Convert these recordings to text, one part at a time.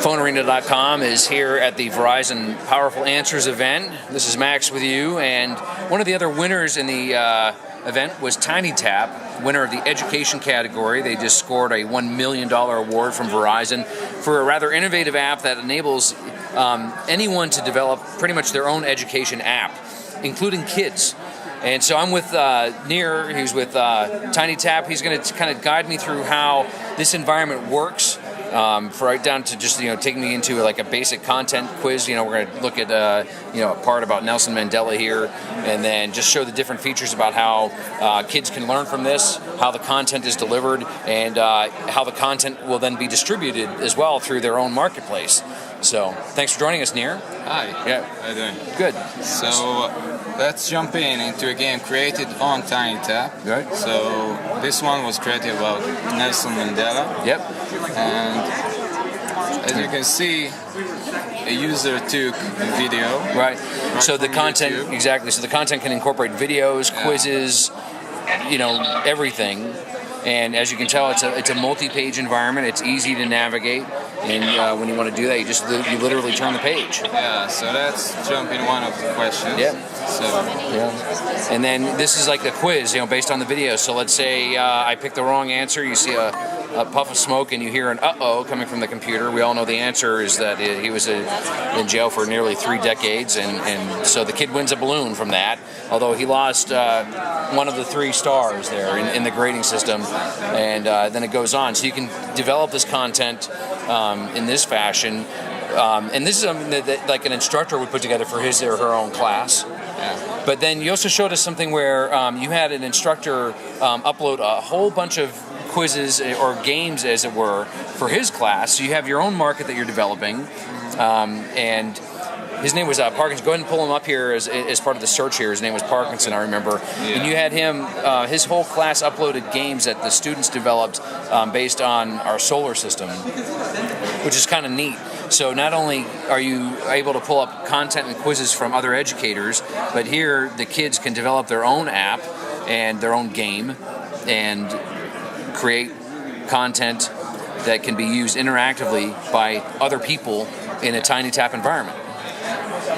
PhoneArena.com is here at the Verizon Powerful Answers event. This is Max with you, and one of the other winners in the event was TinyTap, winner of the education category. They just scored a $1 million award from Verizon for a rather innovative app that enables anyone to develop pretty much their own education app, including kids. And so I'm with Nir, who's with TinyTap. He's going to kind of guide me through how this environment works, for right down to just taking me into like a basic content quiz. We're going to look at a part about Nelson Mandela here, and then just show the different features about how kids can learn from this, how the content is delivered, and how the content will then be distributed as well through their own marketplace. So thanks for joining us, Nir. Hi. Yeah. How are you doing? Good. So let's jump into a game created on TinyTap. Right. So this one was created about Nelson Mandela. Yep. And as you can see, a user took a video. Right. So the from content, YouTube. exactly. So the content can incorporate videos, quizzes, everything. And as you can tell, it's a multi-page environment. It's easy to navigate, and when you want to do that, you literally turn the page. Yeah. So let's jump in one of the questions. Yeah. So Yeah. And then this is like a quiz, based on the video. So let's say I pick the wrong answer. You see a puff of smoke, and you hear an "uh-oh" coming from the computer. We all know the answer is that he was in jail for nearly 3 decades, and so the kid wins a balloon from that. Although he lost one of the 3 stars there in the grading system, and then it goes on. So you can develop this content in this fashion, and this is something that like an instructor would put together for his or her own class. yeah. But then you also showed us something where you had an instructor upload a whole bunch of quizzes or games, as it were, for his class. So you have your own market that you're developing, and his name was Parkinson. Go ahead and pull him up here as part of the search here. His name was Parkinson, I remember. Yeah. And you had him, his whole class uploaded games that the students developed based on our solar system, which is kind of neat. So not only are you able to pull up content and quizzes from other educators, but here the kids can develop their own app and their own game and create content that can be used interactively by other people in a TinyTap environment.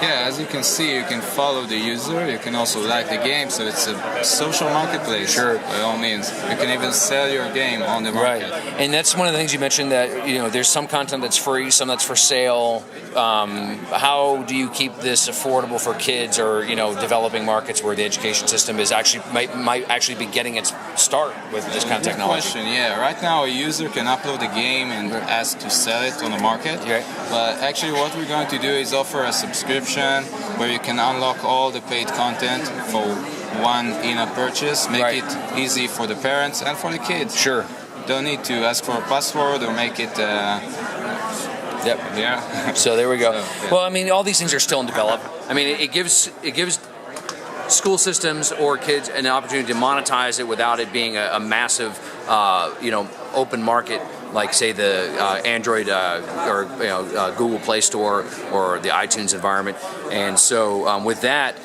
Yeah, as you can see, you can follow the user. You can also like the game, so it's a social marketplace. Sure. By all means, you can even sell your game on the Right, market. and that's one of the things you mentioned, that there's some content that's free, some that's for sale. How do you keep this affordable for kids or developing markets where the education system is actually might actually be getting its start with this kind of Good technology? question. Yeah, right now a user can upload a game and ask to sell it on the market. Okay. But actually, what we're going to do is offer a subscription where you can unlock all the paid content for one in-app purchase. Make Right. it easy for the parents and for the kids. Sure. Don't need to ask for a password or make it. Yep. Yeah. So there we go. So, yeah. Well, I mean, all these things are still in development. I mean, it gives school systems or kids an opportunity to monetize it without it being a massive, open market, like say the Android or Google Play Store or the iTunes environment. And so with that,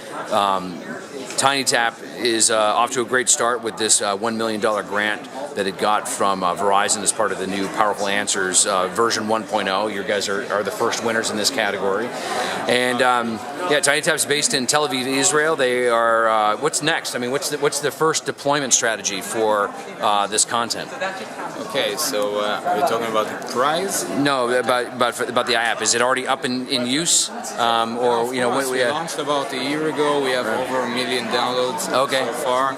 TinyTap is off to a great start with this $1 million grant that it got from Verizon as part of the new Powerful Answers version 1.0. You guys are the first winners in this category. And TinyTap is based in Tel Aviv, Israel. They are, what's next? I mean, what's the first deployment strategy for this content? Okay, so we're talking about the prize. No, about the app. Is it already up in use? Or We launched about a year ago. We have over 1 million downloads so far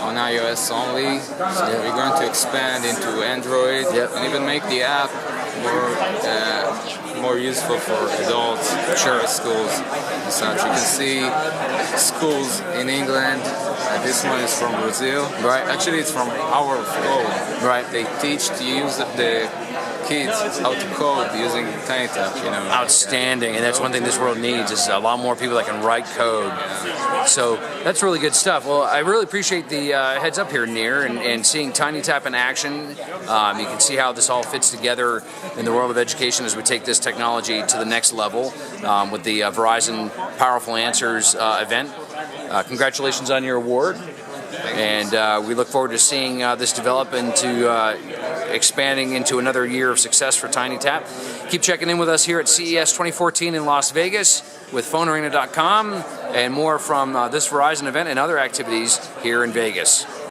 on iOS only. So we're going to expand into Android and even make the app more useful for adults, schools and such. You can see schools in England. This one is from Brazil. Right. Actually, it's from Hour of Code. Right. They teach to use the kids how to code using TinyTap. Outstanding, and that's one thing this world needs, is a lot more people that can write code. So that's really good stuff. Well, I really appreciate the heads up here, Nir, and seeing TinyTap in action. You can see how this all fits together in the world of education as we take this technology to the next level with the Verizon Powerful Answers event. Congratulations on your award. And we look forward to seeing this develop into expanding into another year of success for TinyTap. Keep checking in with us here at CES 2014 in Las Vegas with PhoneArena.com and more from this Verizon event and other activities here in Vegas.